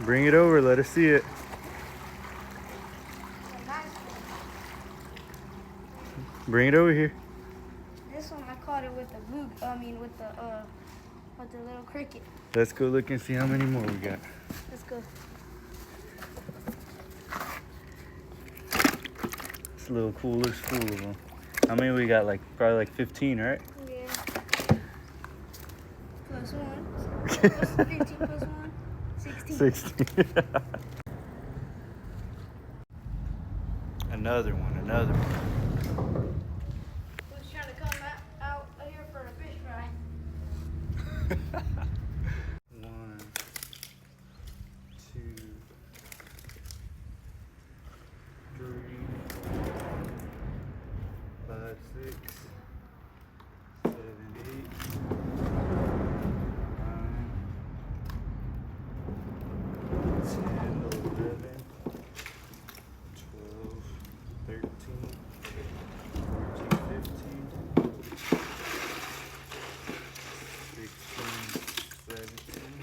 Bring it over. Let us see it. A nice one. Bring it over here. This one I caught it with the blue. With the little cricket. Let's go look and see how many more we got. Let's go. It's a little cooler full of them. How many we got? Probably like 15, right? Yeah. Plus one. 15 plus one. 16. 16. Another one. Who's trying to come out here for a fish fry? 1, 2, 3, 5, 6, 7, 8, 9, 10, 11, 12, 13, 14, 15, 16, 17,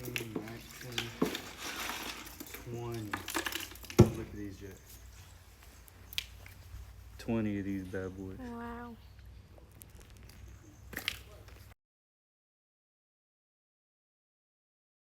18, 19, 20. Look at these, Jeff. 20 of these bad boys. Wow.